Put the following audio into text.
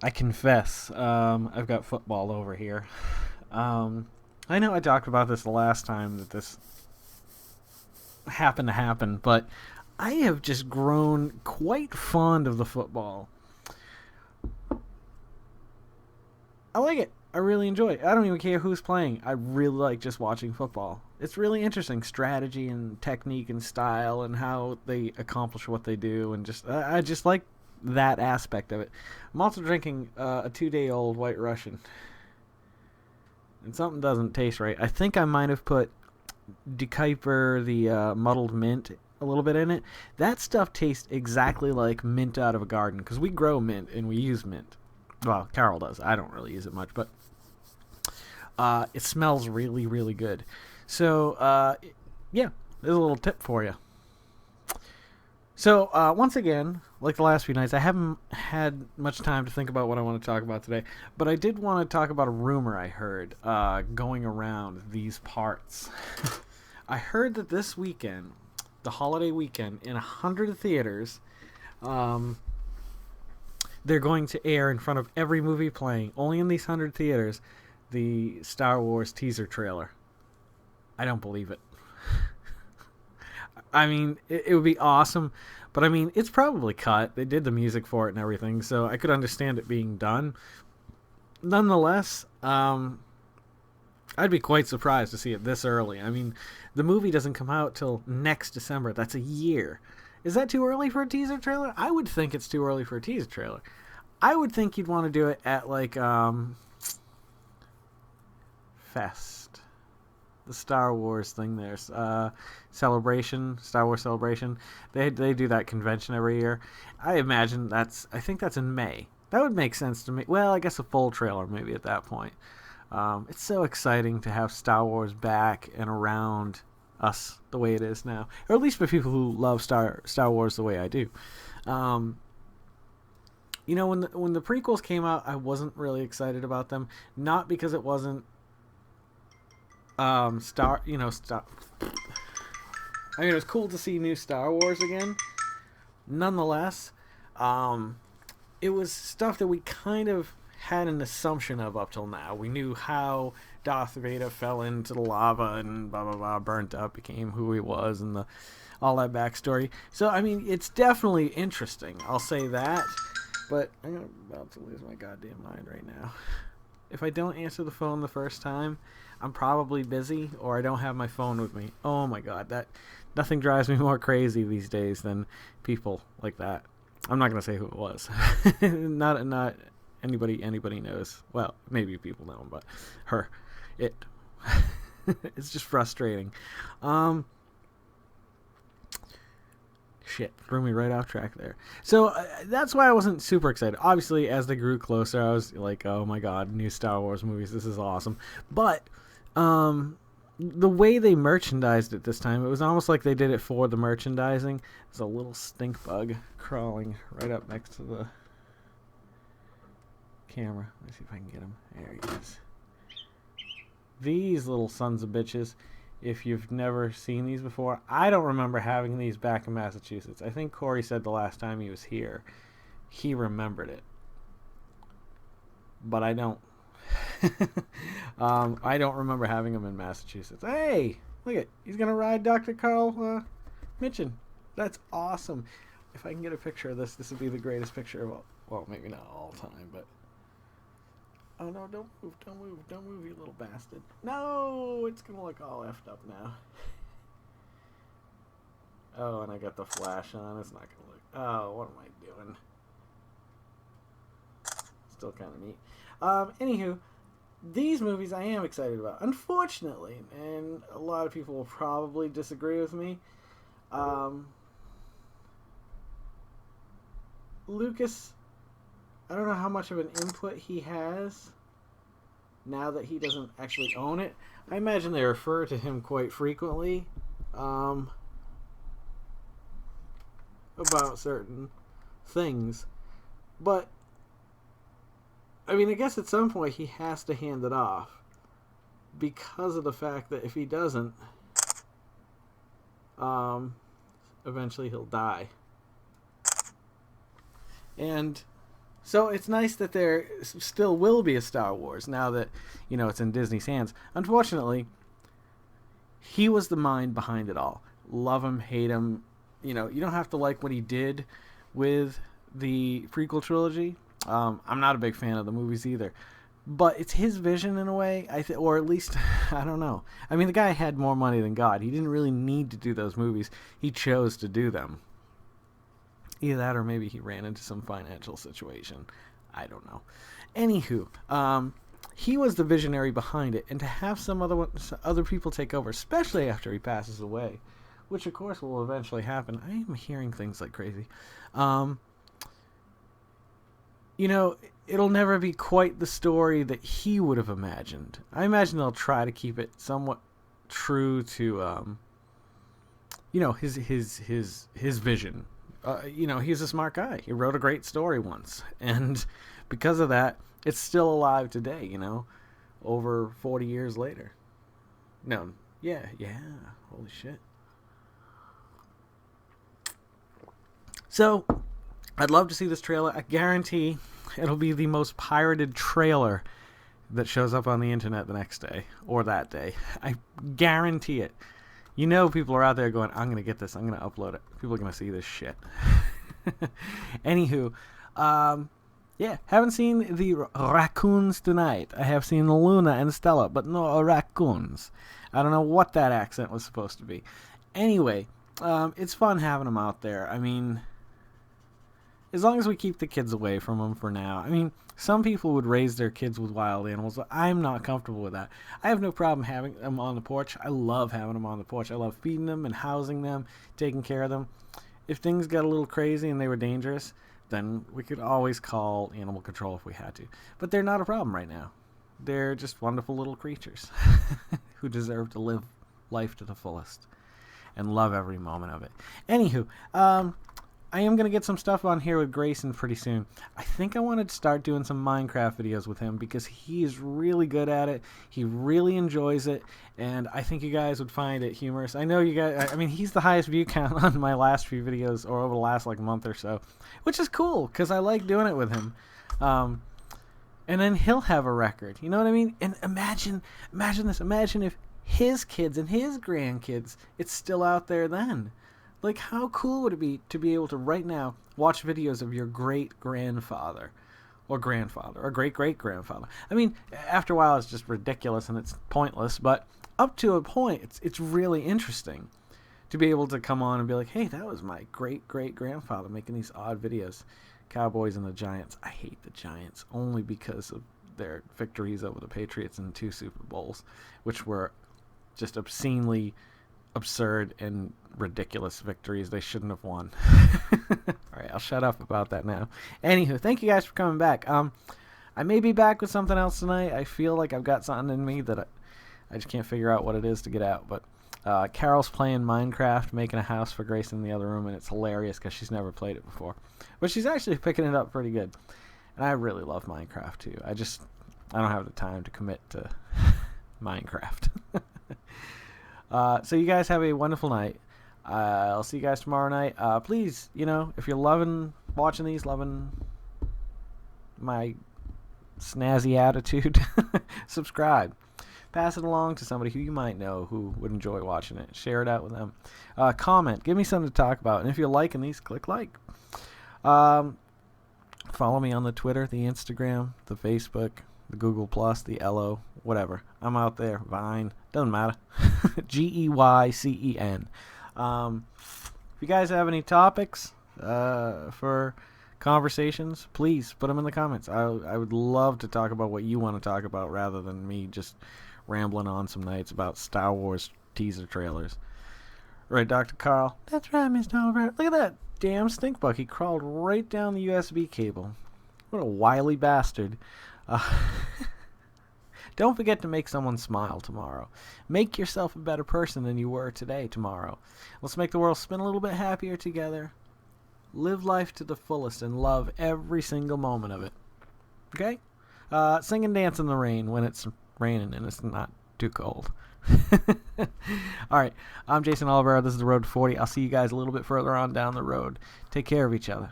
I confess, I've got football over here. Um, I know I talked about this the last time that this happened to happen, but I have just grown quite fond of the football. I like it. I really enjoy it. I don't even care who's playing. I really like just watching football. It's really interesting strategy and technique and style and how they accomplish what they do, and just I just like that aspect of it. I'm also drinking a 2 day old White Russian, and something doesn't taste right. I think I might have put De Kuyper, the muddled mint, a little bit in it. That stuff tastes exactly like mint out of a garden because we grow mint and we use mint. Well, Carol does. I don't really use it much, but it smells really, really good. So, yeah, there's a little tip for you. So, once again, like the last few nights, I haven't had much time to think about what I want to talk about today, but I did want to talk about a rumor I heard going around these parts. I heard that this weekend, the holiday weekend, in 100 theaters, um, they're going to air in front of every movie playing, only in these 100 theaters, the Star Wars teaser trailer. I don't believe it. I mean, it would be awesome, but I mean, it's probably cut. They did the music for it and everything, so I could understand it being done. Nonetheless, I'd be quite surprised to see it this early. I mean, the movie doesn't come out till next December. That's a year. Is that too early for a teaser trailer? I would think it's too early for a teaser trailer. I would think you'd want to do it at like Fest, the Star Wars thing. There's Celebration, Star Wars Celebration. They do that convention every year. I think that's in May. That would make sense to me. Well, I guess a full trailer maybe at that point. It's so exciting to have Star Wars back and around us the way it is now, or at least for people who love Star Wars the way I do. Um, when the prequels came out, I wasn't really excited about them. Not because it wasn't Star. I mean, it was cool to see new Star Wars again. Nonetheless, um, it was stuff that we kind of had an assumption of up till now. We knew how Darth Vader fell into the lava and blah blah blah, burnt up, became who he was, and all that backstory. So I mean, it's definitely interesting. I'll say that. But I'm about to lose my goddamn mind right now. If I don't answer the phone the first time, I'm probably busy or I don't have my phone with me. Oh my god, that nothing drives me more crazy these days than people like that. I'm not gonna say who it was. Not anybody knows. Well, maybe people know, but her, it. It's just frustrating. Um, Shit, threw me right off track there. So that's why I wasn't super excited. Obviously, as they grew closer, I was like, "Oh my god, new Star Wars movies! This is awesome." But the way they merchandised it this time, it was almost like they did it for the merchandising. There's a little stink bug crawling right up next to the camera. Let me see if I can get him. There he is. These little sons of bitches. If you've never seen these before, I don't remember having these back in Massachusetts. I think Corey said the last time he was here, he remembered it, but I don't. I don't remember having them in Massachusetts. Hey, look at he's gonna ride Dr. Carl Mitchin. That's awesome. If I can get a picture of this, this would be the greatest picture of all. Well, maybe not all time, but oh no, don't move, don't move, don't move, you little bastard. No, it's gonna look all effed up now. Oh, and I got the flash on, it's not gonna look. Oh, what am I doing? Still kind of neat. Anywho, these movies I am excited about. Unfortunately, and a lot of people will probably disagree with me, um, Lucas, I don't know how much of an input he has now that he doesn't actually own it. I imagine they refer to him quite frequently about certain things. But, I mean, I guess at some point he has to hand it off because of the fact that if he doesn't, eventually he'll die. And So it's nice that there still will be a Star Wars now that, it's in Disney's hands. Unfortunately, he was the mind behind it all. Love him, hate him. You don't have to like what he did with the prequel trilogy. I'm not a big fan of the movies either. But it's his vision in a way, or at least, I don't know. I mean, the guy had more money than God. He didn't really need to do those movies. He chose to do them. Either that or maybe he ran into some financial situation. I don't know. Anywho, he was the visionary behind it, and to have some other people take over, especially after he passes away, which of course will eventually happen. I am hearing things like crazy. It'll never be quite the story that he would have imagined. I imagine they'll try to keep it somewhat true to, his vision. He's a smart guy. He wrote a great story once, and because of that, it's still alive today. Over 40 years later. No, yeah, holy shit. So, I'd love to see this trailer. I guarantee it'll be the most pirated trailer that shows up on the internet the next day or that day. I guarantee it. People are out there going, I'm going to get this. I'm going to upload it. People are going to see this shit. Anywho, haven't seen the raccoons tonight. I have seen Luna and Stella, but no raccoons. I don't know what that accent was supposed to be. Anyway, it's fun having them out there. I mean, as long as we keep the kids away from them for now. I mean, some people would raise their kids with wild animals, but I'm not comfortable with that. I have no problem having them on the porch. I love having them on the porch. I love feeding them and housing them, taking care of them. If things got a little crazy and they were dangerous, then we could always call animal control if we had to. But they're not a problem right now. They're just wonderful little creatures who deserve to live life to the fullest and love every moment of it. Anywho, I am going to get some stuff on here with Grayson pretty soon. I think I wanted to start doing some Minecraft videos with him because he is really good at it. He really enjoys it, and I think you guys would find it humorous. I know you guys, he's the highest view count on my last few videos, or over the last month or so, which is cool because I like doing it with him. And then he'll have a record, you know what I mean? And imagine this. Imagine if his kids and his grandkids, it's still out there then. Like, how cool would it be to be able to, right now, watch videos of your great-grandfather or grandfather or great-great-grandfather? I mean, after a while, it's just ridiculous and it's pointless, but up to a point, it's really interesting to be able to come on and be like, hey, that was my great-great-grandfather making these odd videos. Cowboys and the Giants. I hate the Giants only because of their victories over the Patriots in 2 Super Bowls, which were just obscenely absurd and ridiculous victories they shouldn't have won. Alright, I'll shut up about that now. Anywho, thank you guys for coming back. I may be back with something else tonight. I feel like I've got something in me that I just can't figure out what it is to get out. But Carol's playing Minecraft, making a house for Grace in the other room, and it's hilarious because she's never played it before. But she's actually picking it up pretty good. And I really love Minecraft too. I don't have the time to commit to Minecraft. So you guys have a wonderful night. I'll see you guys tomorrow night. Please, if you're loving watching these, loving my snazzy attitude, subscribe. Pass it along to somebody who you might know who would enjoy watching it. Share it out with them. Comment. Give me something to talk about. And if you're liking these, click like. Follow me on the Twitter, the Instagram, the Facebook, the Google+, the LO, whatever. I'm out there. Vine. Doesn't matter. GEYCEN. If you guys have any topics for conversations, please put them in the comments. I would love to talk about what you want to talk about rather than me just rambling on some nights about Star Wars teaser trailers. Right, Dr. Carl? That's right, Mr. Oliver. Look at that damn stinkbug. He crawled right down the USB cable. What a wily bastard. Don't forget to make someone smile tomorrow. Make yourself a better person than you were today, tomorrow. Let's make the world spin a little bit happier together. Live life to the fullest and love every single moment of it. Okay? Sing and dance in the rain when it's raining and it's not too cold. Alright, I'm Jason Oliver. This is The Road to 40. I'll see you guys a little bit further on down the road. Take care of each other.